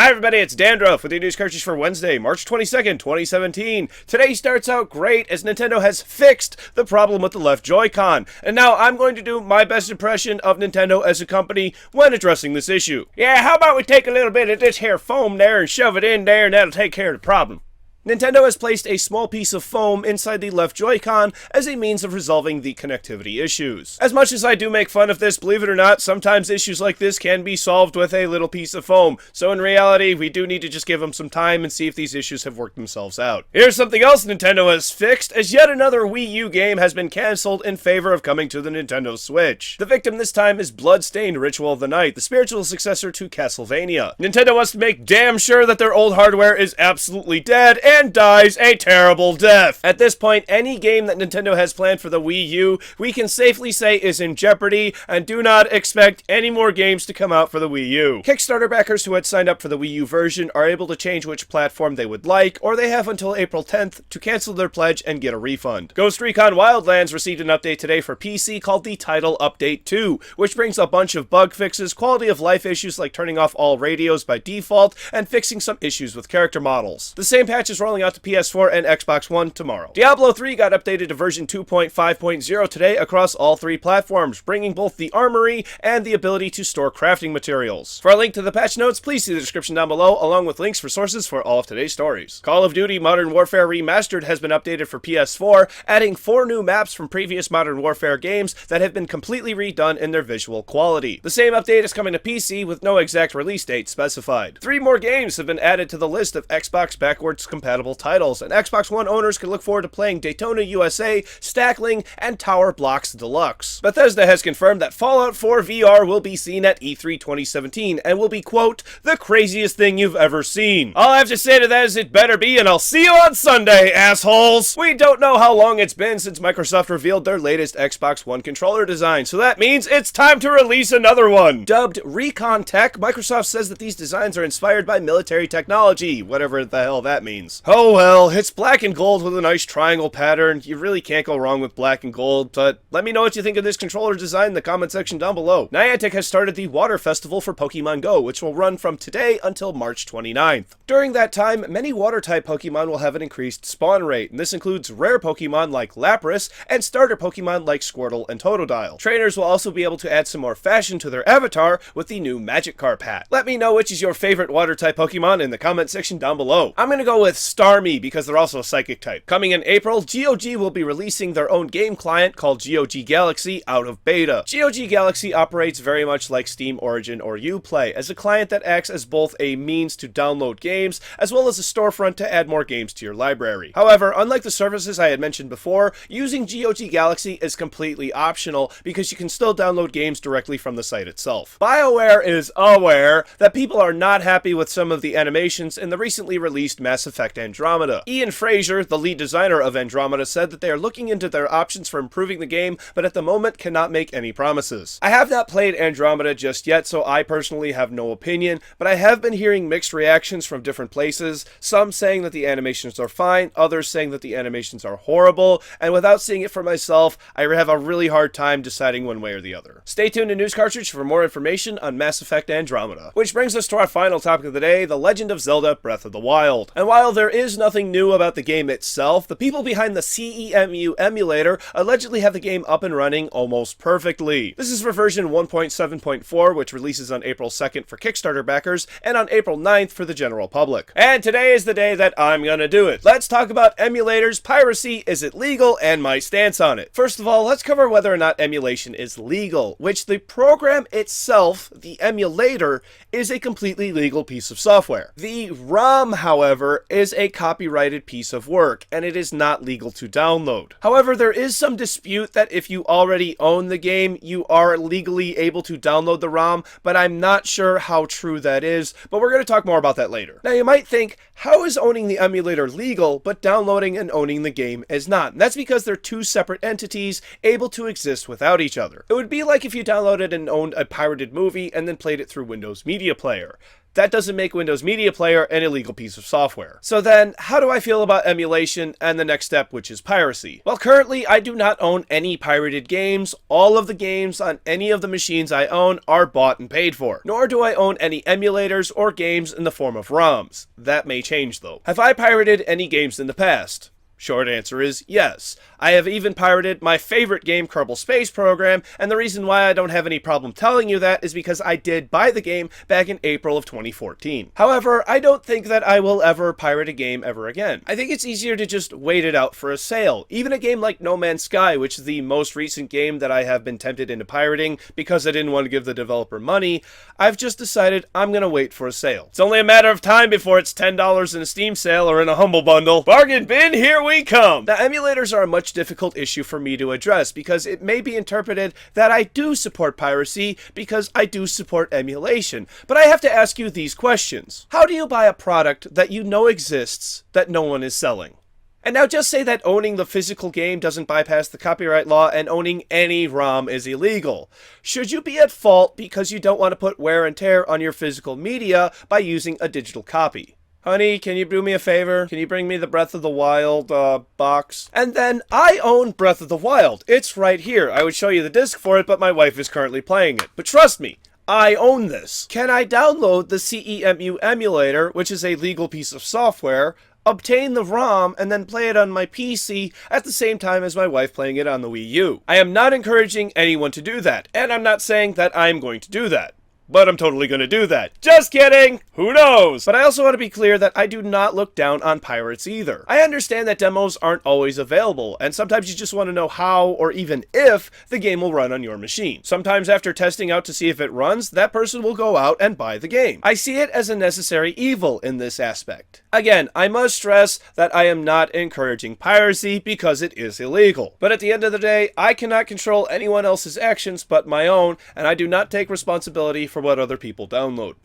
Hi everybody, it's Dandruff with your news cartridge for Wednesday, March 22nd, 2017. Today starts out great as Nintendo has fixed the problem with the left Joy-Con. And now I'm going to do my best impression of Nintendo as a company when addressing this issue. Yeah, how about we take a little bit of this here foam there and shove it in there and that'll take care of the problem. Nintendo has placed a small piece of foam inside the left Joy-Con as a means of resolving the connectivity issues. As much as I do make fun of this, believe it or not, sometimes issues like this can be solved with a little piece of foam. So in reality, we do need to just give them some time and see if these issues have worked themselves out. Here's something else Nintendo has fixed, as yet another Wii U game has been cancelled in favor of coming to the Nintendo Switch. The victim this time is Bloodstained Ritual of the Night, the spiritual successor to Castlevania. Nintendo wants to make damn sure that their old hardware is absolutely dead and dies a terrible death. At this point, any game that Nintendo has planned for the Wii U, we can safely say is in jeopardy, and do not expect any more games to come out for the Wii U. Kickstarter backers who had signed up for the Wii U version are able to change which platform they would like, or they have until April 10th to cancel their pledge and get a refund. Ghost Recon Wildlands received an update today for PC called the Title Update 2, which brings a bunch of bug fixes, quality of life issues like turning off all radios by default, and fixing some issues with character models. The same patch is rolling out to PS4 and Xbox One tomorrow. Diablo 3 got updated to version 2.5.0 today across all three platforms, bringing both the armory and the ability to store crafting materials. For a link to the patch notes, please see the description down below, along with links for sources for all of today's stories. Call of Duty Modern Warfare Remastered has been updated for PS4, adding 4 new maps from previous Modern Warfare games that have been completely redone in their visual quality. The same update is coming to PC with no exact release date specified. 3 more games have been added to the list of Xbox backwards compatible titles, and Xbox One owners can look forward to playing Daytona USA, Stackling, and Tower Blocks Deluxe. Bethesda has confirmed that Fallout 4 VR will be seen at E3 2017 and will be, quote, the craziest thing you've ever seen. All I have to say to that is it better be, and I'll see you on Sunday, assholes! We don't know how long it's been since Microsoft revealed their latest Xbox One controller design, so that means it's time to release another one. Dubbed Recon Tech, Microsoft says that these designs are inspired by military technology, whatever the hell that means. Oh well, it's black and gold with a nice triangle pattern. You really can't go wrong with black and gold, but let me know what you think of this controller design in the comment section down below. Niantic has started the Water Festival for Pokemon Go, which will run from today until March 29th. During that time, many water-type Pokemon will have an increased spawn rate, and this includes rare Pokemon like Lapras and starter Pokemon like Squirtle and Totodile. Trainers will also be able to add some more fashion to their avatar with the new Magikarp hat. Let me know which is your favorite water-type Pokemon in the comment section down below. I'm gonna go with Starmie because they're also psychic type. Coming in April, GOG will be releasing their own game client called GOG Galaxy out of beta. GOG Galaxy operates very much like Steam Origin or Uplay, as a client that acts as both a means to download games as well as a storefront to add more games to your library. However, unlike the services I had mentioned before, using GOG Galaxy is completely optional because you can still download games directly from the site itself. BioWare is aware that people are not happy with some of the animations in the recently released Mass Effect Andromeda. Ian Fraser, the lead designer of Andromeda, said that they are looking into their options for improving the game, but at the moment cannot make any promises. I have not played Andromeda just yet, so I personally have no opinion, but I have been hearing mixed reactions from different places, some saying that the animations are fine, others saying that the animations are horrible, and without seeing it for myself, I have a really hard time deciding one way or the other. Stay tuned to News Cartridge for more information on Mass Effect Andromeda. Which brings us to our final topic of the day, The Legend of Zelda Breath of the Wild. And while there is nothing new about the game itself, the people behind the CEMU Emulator allegedly have the game up and running almost perfectly. This is for version 1.7.4, which releases on April 2nd for Kickstarter backers, and on April 9th for the general public. And today is the day that I'm gonna do it. Let's talk about emulators, piracy, is it legal, and my stance on it. First of all, let's cover whether or not emulation is legal, which the program itself, the emulator, is a completely legal piece of software. The ROM, however, is a copyrighted piece of work, and it is not legal to download. However, there is some dispute that if you already own the game, you are legally able to download the ROM, but I'm not sure how true that is, but we're going to talk more about that later. Now, you might think, how is owning the emulator legal, but downloading and owning the game is not? And that's because they're two separate entities able to exist without each other. It would be like if you downloaded and owned a pirated movie and then played it through Windows Media Player. that doesn't make Windows Media Player an illegal piece of software. So then, how do I feel about emulation and the next step, which is piracy? Well, currently, I do not own any pirated games. All of the games on any of the machines I own are bought and paid for. Nor do I own any emulators or games in the form of ROMs. That may change, though. Have I pirated any games in the past? Short answer is yes. I have even pirated my favorite game, Kerbal Space Program, and the reason why I don't have any problem telling you that is because I did buy the game back in April of 2014. However, I don't think that I will ever pirate a game ever again. I think it's easier to just wait it out for a sale. Even a game like No Man's Sky, which is the most recent game that I have been tempted into pirating because I didn't want to give the developer money, I've just decided I'm gonna wait for a sale. It's only a matter of time before it's $10 in a Steam sale or in a Humble Bundle. Bargain bin, here we come! Now, emulators are a much difficult issue for me to address because it may be interpreted that I do support piracy because I do support emulation. But I have to ask you these questions. How do you buy a product that you know exists that no one is selling? And now just say that owning the physical game doesn't bypass the copyright law and owning any ROM is illegal. Should you be at fault because you don't want to put wear and tear on your physical media by using a digital copy? Honey, can you do me a favor? Can you bring me the Breath of the Wild box? And then, I own Breath of the Wild. It's right here. I would show you the disc for it, but my wife is currently playing it. But trust me, I own this. Can I download the CEMU Emulator, which is a legal piece of software, obtain the ROM, and then play it on my PC at the same time as my wife playing it on the Wii U? I am not encouraging anyone to do that, and I'm not saying that I'm going to do that. But I'm totally going to do that. Just kidding! Who knows? But I also want to be clear that I do not look down on pirates either. I understand that demos aren't always available, and sometimes you just want to know how or even if the game will run on your machine. Sometimes after testing out to see if it runs, that person will go out and buy the game. I see it as a necessary evil in this aspect. Again, I must stress that I am not encouraging piracy because it is illegal. But at the end of the day, I cannot control anyone else's actions but my own, and I do not take responsibility for what other people download.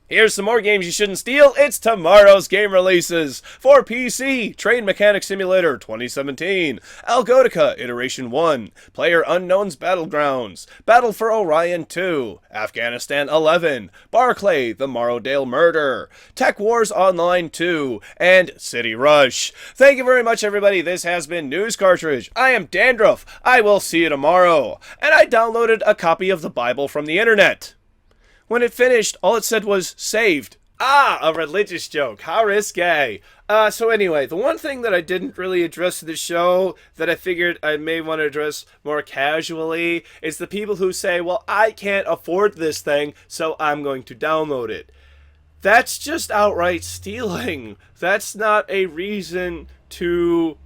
Here's some more games you shouldn't steal. It's tomorrow's game releases. For PC, Train Mechanic Simulator 2017, Algotica Iteration 1, PlayerUnknown's Battlegrounds, Battle for Orion 2, Afghanistan 11, Barclay, The Morrowdale Murder, Tech Wars Online 2, and City Rush. Thank you very much, everybody. This has been News Cartridge. I am Dandruff. I will see you tomorrow. And I downloaded a copy of the Bible from the internet. When it finished, all it said was, saved. Ah, a religious joke. How risque. So anyway, the one thing that I didn't really address in the show that I figured I may want to address more casually is the people who say, well, I can't afford this thing, so I'm going to download it. That's just outright stealing. That's not a reason to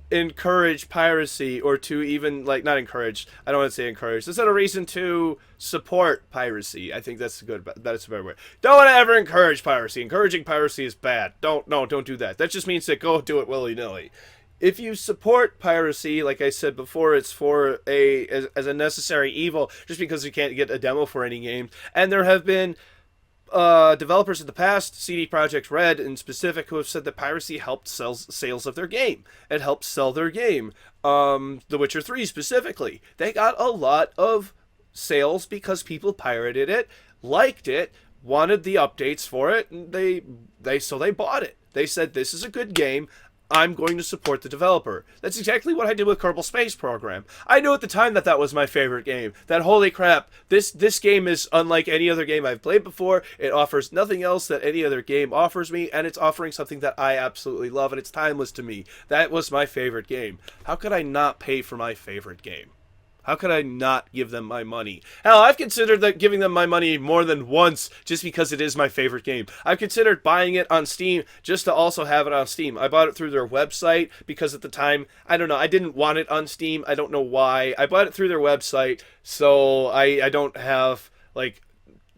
encourage piracy, or to even, like, not encourage, I don't want to say encourage, that's not a reason to support piracy. I think that's a better word. Don't want to ever encourage piracy. Encouraging piracy is bad. Don't do that. That just means that go do it willy-nilly. If you support piracy, like I said before, it's for as a necessary evil, just because you can't get a demo for any game. And there have been developers in the past, CD Projekt Red in specific, who have said that piracy helped sales of their game. It helped sell their game. The Witcher 3 specifically. They got a lot of sales because people pirated it, liked it, wanted the updates for it, and so they bought it. They said, this is a good game, I'm going to support the developer. That's exactly what I did with Kerbal Space Program. I knew at the time that that was my favorite game. That, holy crap, this game is unlike any other game I've played before. It offers nothing else that any other game offers me, and it's offering something that I absolutely love, and it's timeless to me. That was my favorite game. How could I not pay for my favorite game? How could I not give them my money? Hell, I've considered giving them my money more than once just because it is my favorite game. I've considered buying it on Steam just to also have it on Steam. I bought it through their website because at the time, I don't know, I didn't want it on Steam. I don't know why. I bought it through their website, so I don't have, like,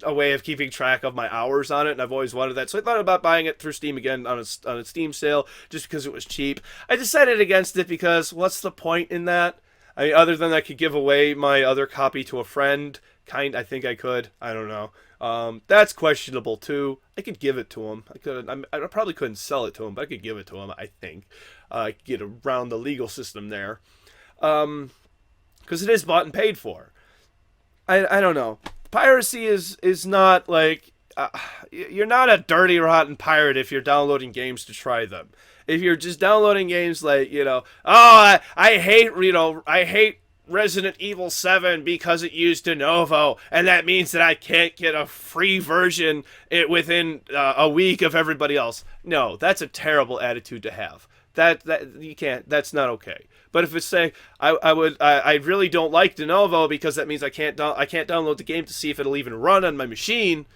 a way of keeping track of my hours on it, and I've always wanted that. So I thought about buying it through Steam again on a Steam sale just because it was cheap. I decided against it because what's the point in that? I mean, other than I could give away my other copy to a friend, I think I could. I don't know. That's questionable too. I could give it to him. I probably couldn't sell it to him, but I could give it to him. I think I could get around the legal system there, because it is bought and paid for. I don't know. Piracy is not like, you're not a dirty, rotten pirate if you're downloading games to try them. If you're just downloading games like, I hate Resident Evil 7 because it used de novo, and that means that I can't get a free version within a week of everybody else. No, that's a terrible attitude to have. That you can't. That's not okay. But if it's saying I really don't like de novo because that means I can't download the game to see if it'll even run on my machine.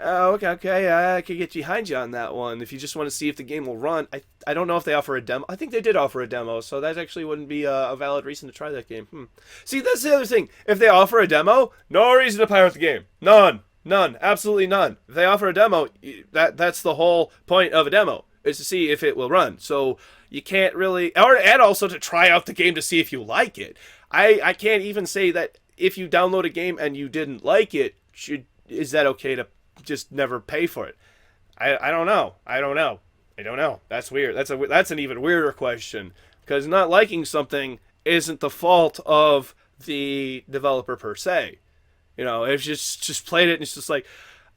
Okay, I could get behind you on that one. If you just want to see if the game will run, I don't know if they offer a demo. I think they did offer a demo, so that actually wouldn't be a valid reason to try that game. See, that's the other thing. If they offer a demo, no reason to pirate the game. None, absolutely none. If they offer a demo, that's the whole point of a demo, is to see if it will run. So you can't really, and also to try out the game to see if you like it. I can't even say that if you download a game and you didn't like it, is that okay to just never pay for it? I don't know. That's weird. That's an even weirder question, because not liking something isn't the fault of the developer per se. If you just played it and it's just like,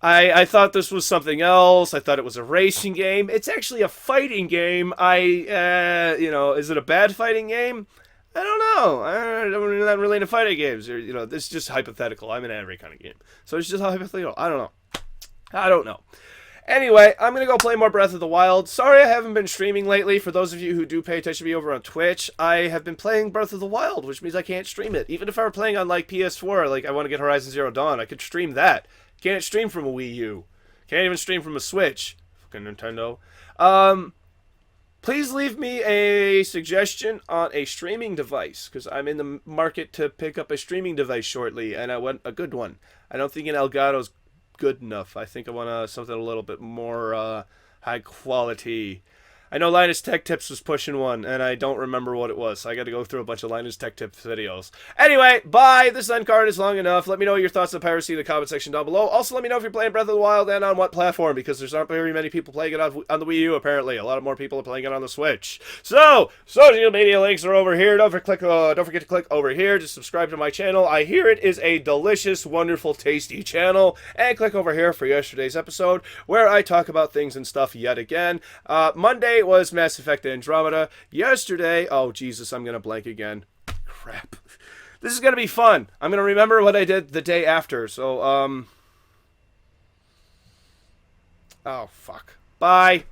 I thought this was something else. I thought it was a racing game. It's actually a fighting game. Is it a bad fighting game? I don't know. I'm not really into fighting games. This is just hypothetical. I'm in a Recon game, so it's just hypothetical. I don't know. Anyway, I'm going to go play more Breath of the Wild. Sorry I haven't been streaming lately. For those of you who do pay attention to me over on Twitch, I have been playing Breath of the Wild, which means I can't stream it. Even if I were playing on, like, PS4, like I want to get Horizon Zero Dawn, I could stream that. Can't stream from a Wii U. Can't even stream from a Switch. Fucking Nintendo. Please leave me a suggestion on a streaming device, because I'm in the market to pick up a streaming device shortly, and I want a good one. I don't think an Elgato's good enough. I think I want something a little bit more high quality. I know Linus Tech Tips was pushing one, and I don't remember what it was, so I got to go through a bunch of Linus Tech Tips videos. Anyway, bye! This end card is long enough. Let me know your thoughts on piracy in the comment section down below. Also, let me know if you're playing Breath of the Wild and on what platform, because there's not very many people playing it on the Wii U, apparently. A lot more people are playing it on the Switch. So, social media links are over here. Don't forget to click over here to subscribe to my channel. I hear it is a delicious, wonderful, tasty channel. And click over here for yesterday's episode, where I talk about things and stuff yet again. Monday was Mass Effect Andromeda. Yesterday, oh Jesus, I'm gonna blank again. Crap. This is gonna be fun. I'm gonna remember what I did the day after. So, oh fuck. Bye.